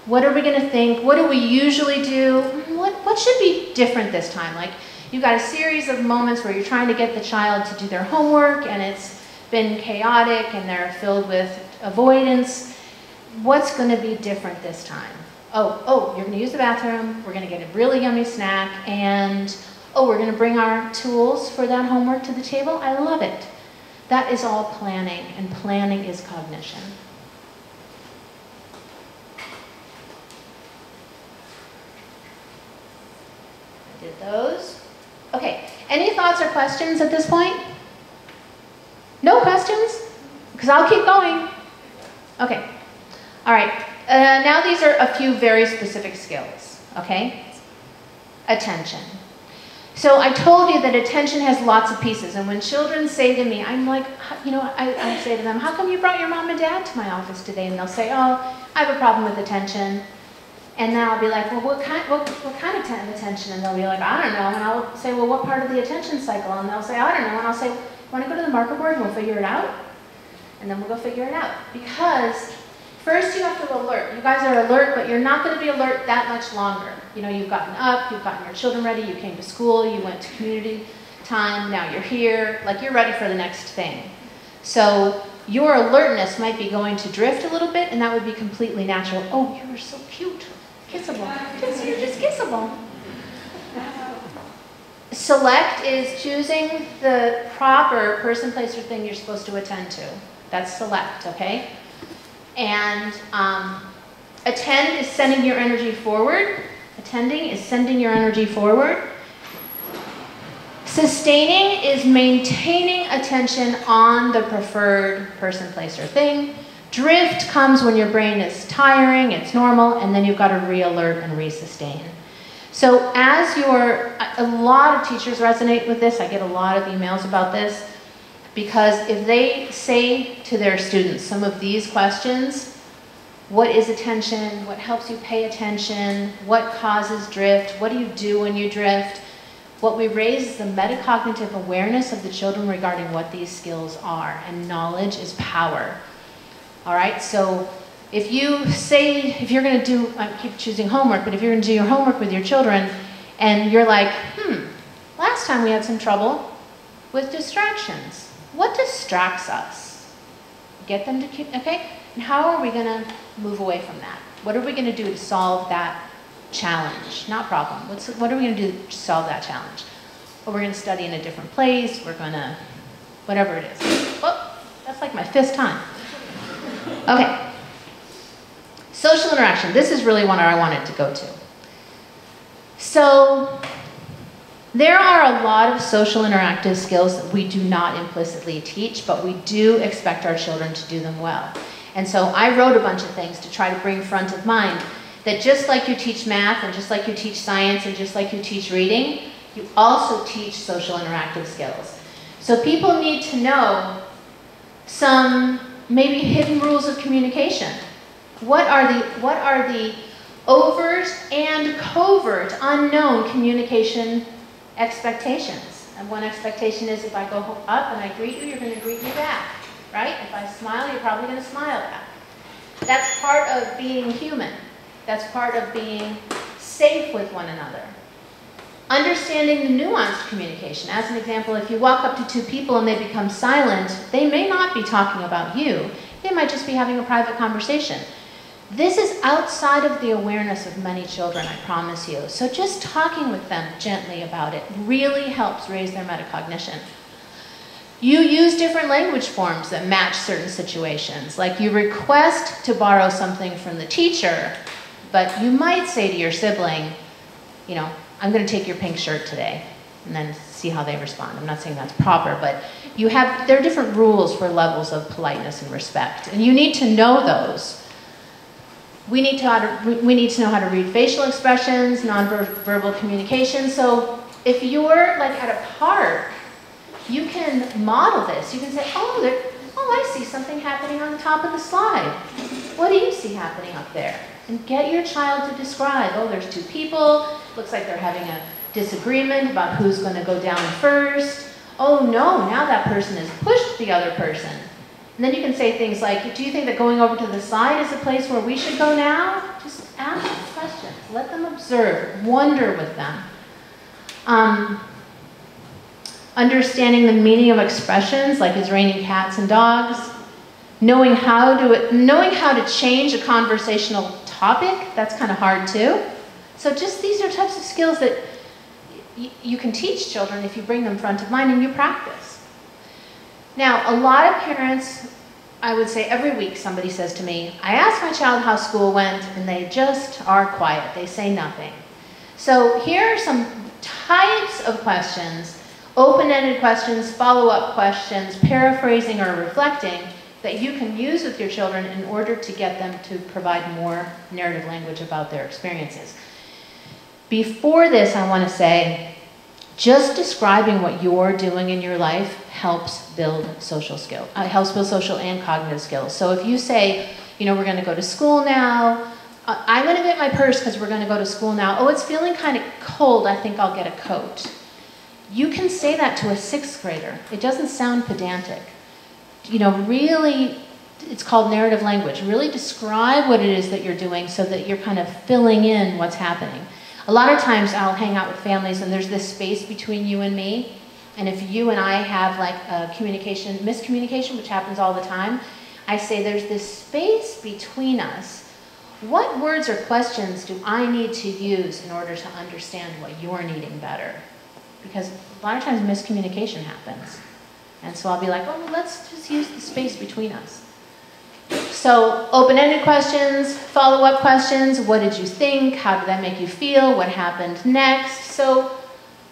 What are we going to think? What do we usually do? What should be different this time? Like, you've got a series of moments where you're trying to get the child to do their homework and it's been chaotic and they're filled with avoidance. What's going to be different this time? Oh, you're going to use the bathroom, we're going to get a really yummy snack, and oh, we're going to bring our tools for that homework to the table. I love it. That is all planning, and planning is cognition. I did those. Okay, any thoughts or questions at this point? No questions? Because I'll keep going. Okay. All right. Now these are a few very specific skills, okay? attention. So I told you that attention has lots of pieces, and when children say to me, I'm like, you know, I say to them, how come you brought your mom and dad to my office today? And they'll say, oh, I have a problem with attention. And then I'll be like, well, what kind of attention? And they'll be like, I don't know. And I'll say, well, what part of the attention cycle? And they'll say, I don't know. And I'll say, want to go to the marker board and we'll figure it out? And then we'll go figure it out. Because first you have to alert. You guys are alert, but you're not going to be alert that much longer. You know, you've gotten up, you've gotten your children ready, you came to school, you went to community time, now you're here, like you're ready for the next thing. So your alertness might be going to drift a little bit, and that would be completely natural. Oh, you're so cute. Kissable. You're just kissable. Select is choosing the proper person, place, or thing you're supposed to attend to. That's select, okay? And attend is sending your energy forward. Attending is sending your energy forward. Sustaining is maintaining attention on the preferred person, place, or thing. Drift comes when your brain is tiring, it's normal, and then you've got to re-alert and re-sustain. So a lot of teachers resonate with this. I get a lot of emails about this, because if they say to their students some of these questions, what is attention? What helps you pay attention? What causes drift? What do you do when you drift? What we raise is the metacognitive awareness of the children regarding what these skills are, and knowledge is power. All right, so if you're going to do, I keep choosing homework, but if you're going to do your homework with your children and you're like, last time we had some trouble with distractions. What distracts us? Get them to keep, okay? And how are we going to move away from that? What are we going to do to solve that challenge? Not problem. What are we going to do to solve that challenge? Well, we're going to study in a different place. We're going to, whatever it is. Oh, that's like my 5th time. Okay. Social interaction. This is really what I wanted to go to. So there are a lot of social interactive skills that we do not implicitly teach, but we do expect our children to do them well. And so I wrote a bunch of things to try to bring front of mind that just like you teach math, and just like you teach science, and just like you teach reading, you also teach social interactive skills. So people need to know some maybe hidden rules of communication. What are the overt and covert, unknown communication expectations? And one expectation is if I go up and I greet you, you're going to greet me back, right? If I smile, you're probably going to smile back. That's part of being human. That's part of being safe with one another. Understanding the nuanced communication. As an example, if you walk up to 2 people and they become silent, they may not be talking about you. They might just be having a private conversation. This is outside of the awareness of many children, I promise you. So just talking with them gently about it really helps raise their metacognition. You use different language forms that match certain situations. Like you request to borrow something from the teacher, but you might say to your sibling, you know, I'm going to take your pink shirt today, and then see how they respond. I'm not saying that's proper, but there are different rules for levels of politeness and respect, and you need to know those. We need to know how to read facial expressions, nonverbal communication. So if you're like at a park, you can model this. You can say, oh, I see something happening on the top of the slide. What do you see happening up there? And get your child to describe, oh, there's 2 people, looks like they're having a disagreement about who's going to go down first. Oh no, now that person has pushed the other person. And then you can say things like, do you think that going over to the side is a place where we should go now? Just ask questions, let them observe, wonder with them. Understanding the meaning of expressions, like it's raining cats and dogs. Knowing how to change a conversational topic, that's kind of hard too. So just these are types of skills that you can teach children if you bring them front of mind and you practice. Now, a lot of parents, I would say every week somebody says to me, I asked my child how school went and they just are quiet, they say nothing. So here are some types of questions, open-ended questions, follow-up questions, paraphrasing or reflecting, that you can use with your children in order to get them to provide more narrative language about their experiences. Before this, I want to say, just describing what you're doing in your life helps build social skills. Helps build social and cognitive skills. So if you say, you know, we're going to go to school now, I'm going to get my purse because we're going to go to school now. Oh, it's feeling kind of cold. I think I'll get a coat. You can say that to a 6th grader. It doesn't sound pedantic. You know, really, it's called narrative language. Really describe what it is that you're doing so that you're kind of filling in what's happening. A lot of times I'll hang out with families and there's this space between you and me. And if you and I have like a miscommunication, which happens all the time, I say there's this space between us. What words or questions do I need to use in order to understand what you're needing better? Because a lot of times miscommunication happens. And so I'll be like, oh, let's just use the space between us. So open-ended questions, follow-up questions. What did you think? How did that make you feel? What happened next? So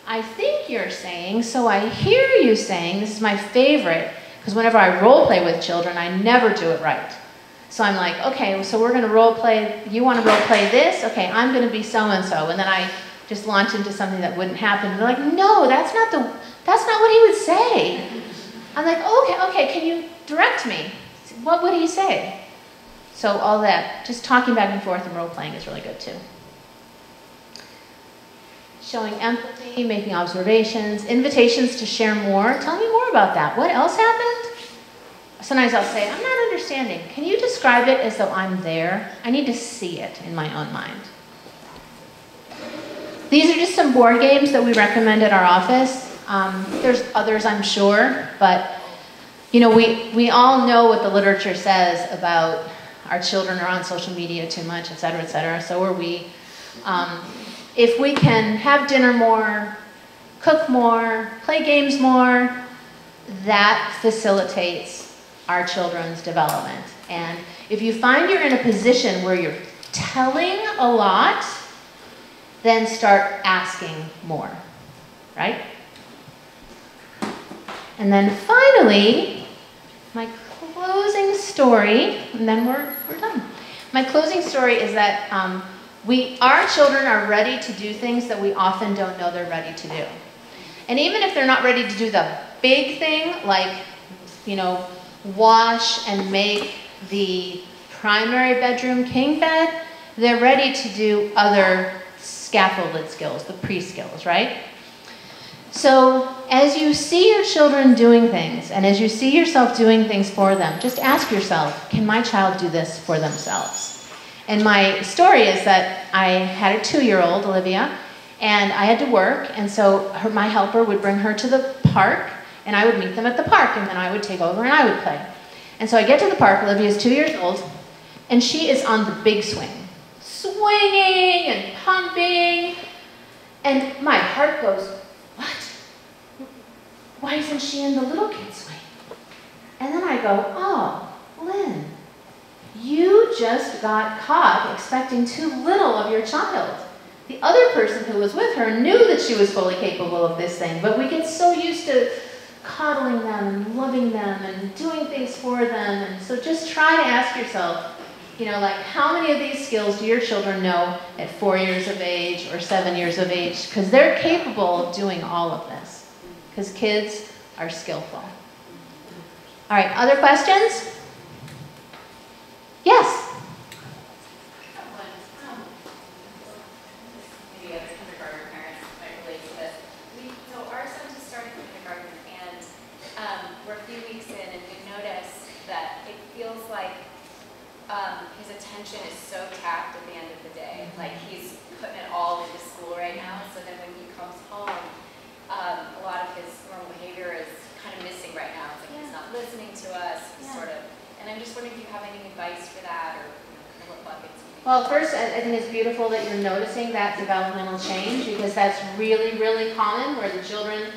I think you're saying, so I hear you saying, this is my favorite, because whenever I role play with children, I never do it right. So I'm like, okay, so we're going to role play, you want to role play this? Okay, I'm going to be so-and-so. And then I just launch into something that wouldn't happen. And they're like, no, that's not what he would say. I'm like, okay, can you direct me? What would he say? So all that, just talking back and forth and role-playing is really good too. Showing empathy, making observations, invitations to share more. Tell me more about that. What else happened? Sometimes I'll say, I'm not understanding. Can you describe it as though I'm there? I need to see it in my own mind. These are just some board games that we recommend at our office. There's others, I'm sure, but you know, we all know what the literature says about our children are on social media too much, et cetera, so are we. If we can have dinner more, cook more, play games more, that facilitates our children's development. And if you find you're in a position where you're telling a lot, then start asking more, right? And then finally, my closing story, and then we're done. My closing story is that our children are ready to do things that we often don't know they're ready to do. And even if they're not ready to do the big thing, like, you know, wash and make the primary bedroom king bed, they're ready to do other scaffolded skills, the pre-skills, right? So as you see your children doing things, and as you see yourself doing things for them, just ask yourself, can my child do this for themselves? And my story is that I had a 2-year-old, Olivia, and I had to work, and so my helper would bring her to the park, and I would meet them at the park, and then I would take over and I would play. And so I get to the park, Olivia's 2 years old, and she is on the big swing, swinging and pumping, and my heart goes, what? Why isn't she in the little kid swing? And then I go, oh, Lynn, you just got caught expecting too little of your child. The other person who was with her knew that she was fully capable of this thing, but we get so used to coddling them and loving them and doing things for them. And so just try to ask yourself, you know, like, how many of these skills do your children know at 4 years of age or 7 years of age? Because they're capable of doing all of this. Because kids are skillful. All right, other questions? Yes? Maybe other kindergarten parents might relate to this. So our son just started kindergarten, and we're a few weeks in, and we notice that it feels like his attention is so tapped at the end of the day. Like he's putting it all into school right now, so then when he comes home, a lot of his normal behavior is kind of missing right now. It's like he's not listening to us, sort of. And I'm just wondering if you have any advice for that, or kind of what buckets you think. Well, first, I think it's beautiful that you're noticing that developmental change, because that's really, really common, where the children,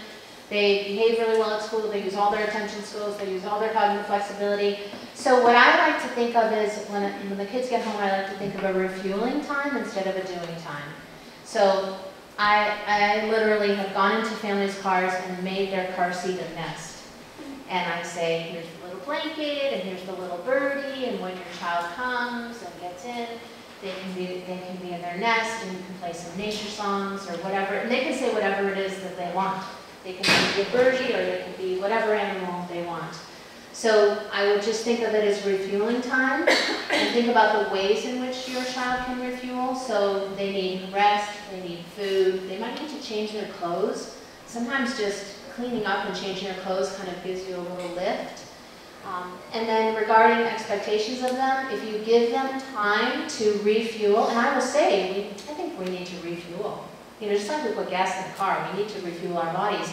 they behave really well at school, they use all their attention skills, they use all their cognitive flexibility. So what I like to think of is, when the kids get home, I like to think of a refueling time instead of a doing time. So I literally have gone into families' cars and made their car seat a nest. And I say, here's the little blanket, and here's the little birdie, and when your child comes and gets in, They can be in their nest, and you can play some nature songs or whatever, and they can say whatever it is that they want. They can be a birdie, or they can be whatever animal they want. So I would just think of it as refueling time, and think about the ways in which your child can refuel. So they need rest, they need food, they might need to change their clothes. Sometimes just cleaning up and changing your clothes kind of gives you a little lift. And then regarding expectations of them, if you give them time to refuel, and I will say, I think we need to refuel. You know, just like we put gas in the car, we need to refuel our bodies.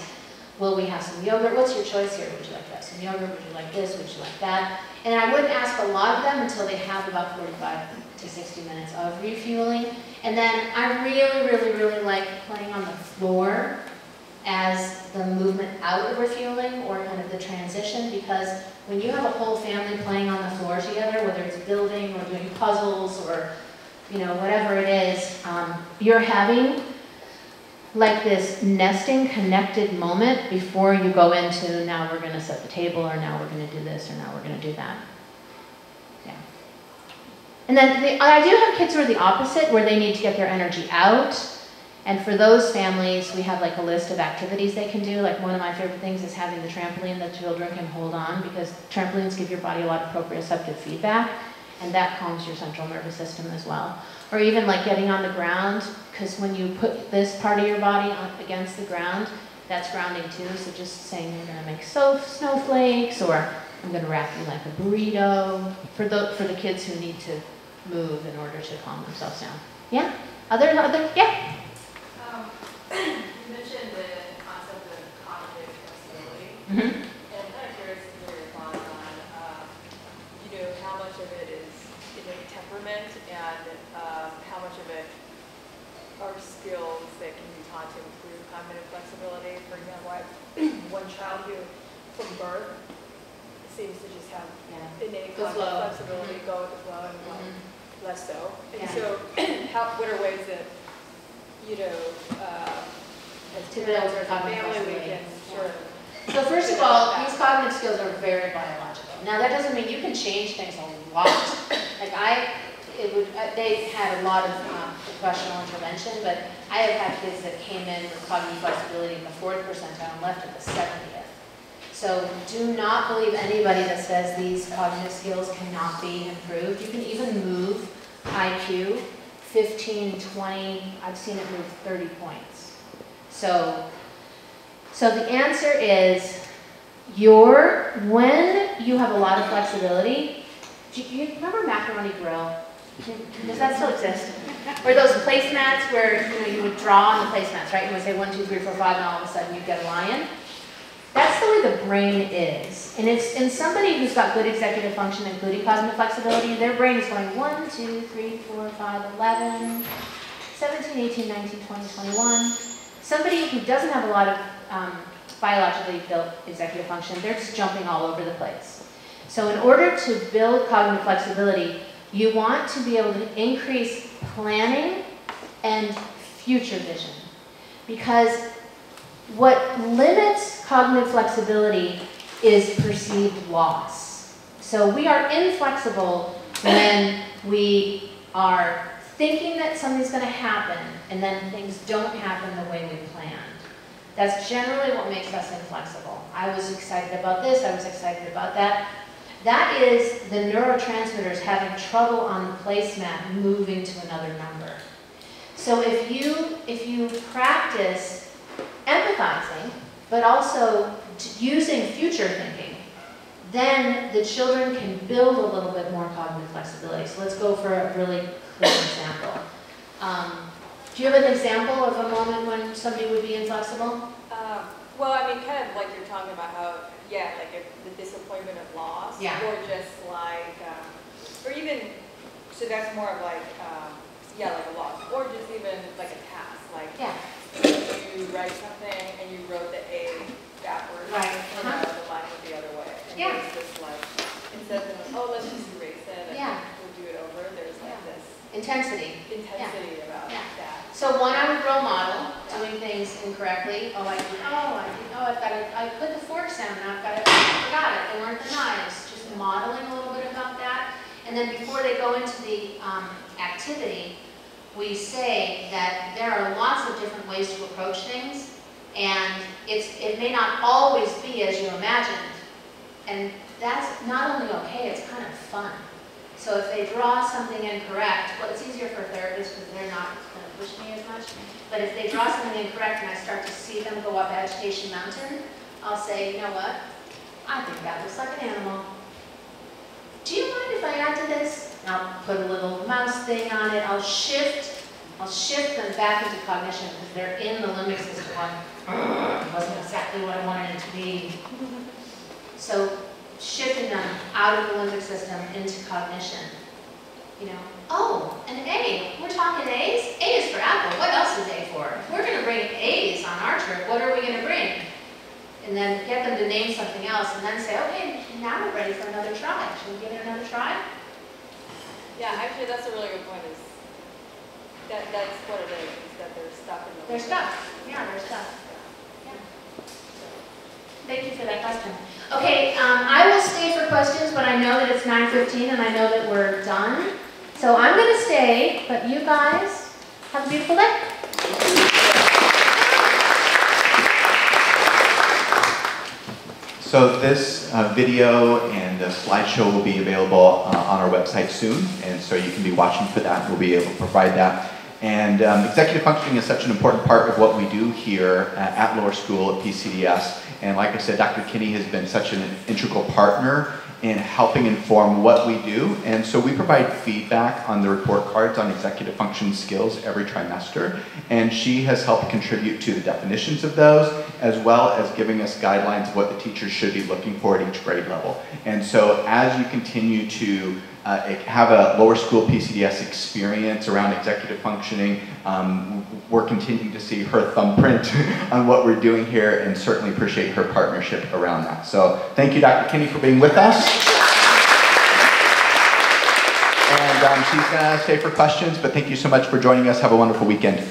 Will we have some yogurt? What's your choice here? Would you like to have some yogurt? Would you like this? Would you like that? And I wouldn't ask a lot of them until they have about 45 to 60 minutes of refueling. And then I really, really, really like playing on the floor as the movement out of refueling, or kind of the transition, because when you have a whole family playing on the floor together, whether it's building or doing puzzles or, you know, whatever it is, you're having like this nesting connected moment before you go into, now we're going to set the table, or now we're going to do this, or now we're going to do that. Yeah. And then I do have kids who are the opposite, where they need to get their energy out. And for those families, we have like a list of activities they can do. Like one of my favorite things is having the trampoline that children can hold on, because trampolines give your body a lot of proprioceptive feedback, and that calms your central nervous system as well. Or even like getting on the ground, because when you put this part of your body against the ground, that's grounding too. So just saying you're going to make snowflakes, or I'm going to wrap you like a burrito, for the kids who need to move in order to calm themselves down. Yeah? Yeah? You mentioned the concept of cognitive flexibility, Mm-hmm. and I'm kind of curious to hear your thoughts on, how much of it is innate temperament, and how much of it are skills that can be taught to improve cognitive flexibility. For example, I have one child who, from birth, seems to just have innate cognitive flexibility, go with the flow, and less so. And so, what are ways that as To parents build or as a cognitive family, we can So first of all, these cognitive skills are very biological. Now that doesn't mean you can change things a lot. Like they had a lot of professional intervention, but I have had kids that came in with cognitive flexibility in the 4th percentile and left at the 70th. So do not believe anybody that says these cognitive skills cannot be improved. You can even move IQ 15, 20, I've seen it move 30 points. So the answer is, when you have a lot of flexibility, do you remember Macaroni Grill? Does that still exist? Or those placemats where you would draw on the placemats, right? You would say 1, 2, 3, 4, 5, and all of a sudden you'd get a lion. That's the way the brain is. And it's in somebody who's got good executive function, including cognitive flexibility, their brain is going 1, 2, 3, 4, 5, 11, 17, 18, 19, 20, 21. Somebody who doesn't have a lot of biologically built executive function, they're just jumping all over the place. So in order to build cognitive flexibility, you want to be able to increase planning and future vision. Because what limits cognitive flexibility is perceived loss. So we are inflexible when we are thinking that something's going to happen and then things don't happen the way we planned. That's generally what makes us inflexible. I was excited about this, I was excited about that. That is the neurotransmitters having trouble on the placemat moving to another number. So if you practice empathizing, but also using future thinking, then the children can build a little bit more cognitive flexibility. So let's go for a really clear example. Do you have an example of a moment when somebody would be inflexible? Well, I mean, kind of like you're talking about how, like if the disappointment of loss, or just like, or even, so that's more of like, like a loss, or just even like a task, like you write something and you wrote the A backwards, right, the line went the other way, and it's just like, instead of let's just erase it, and we'll do it over, there's like this intensity about that. So one, I would role model doing things incorrectly. I put the forks down and I forgot it. They weren't the knives. Just modeling a little bit about that. And then before they go into the activity, we say that there are lots of different ways to approach things, and it may not always be as you imagined. And that's not only okay, it's kind of fun. So if they draw something incorrect, well, it's easier for a therapist because they're not going to push me as much. But if they draw something incorrect and I start to see them go up Agitation Mountain, I'll say, you know what? I think that looks like an animal. Do you mind if I add to this? And I'll put a little mouse thing on it. I'll shift them back into cognition because they're in the limbic system. It wasn't exactly what I wanted it to be. So shifting them out of the limbic system into cognition. You know, oh, an A. We're talking A's? A is for apple. What else is A for? If we're going to bring A's on our trip, what are we going to bring? And then get them to name something else, and then say, okay, now we're ready for another try. Should we give it another try? Yeah, actually, that's a really good point. Is that's what it is that they're stuck in the. They're stuck. Yeah, they're stuck. Yeah. Thank you for that question. Okay, I will stay for questions, but I know that it's 9:15, and I know that we're done. So I'm going to stay, but you guys have a beautiful day. So this video and slideshow will be available on our website soon, and so you can be watching for that. We'll be able to provide that. And executive functioning is such an important part of what we do here at Lower School at PCDS. And like I said, Dr. Kinney has been such an integral partner in helping inform what we do. And so we provide feedback on the report cards on executive function skills every trimester. And she has helped contribute to the definitions of those, as well as giving us guidelines of what the teachers should be looking for at each grade level. And so as you continue to have a lower school PCDS experience around executive functioning, we're continuing to see her thumbprint on what we're doing here, and certainly appreciate her partnership around that. So thank you, Dr. Kinney, for being with us. And she's going to stay for questions, but thank you so much for joining us. Have a wonderful weekend.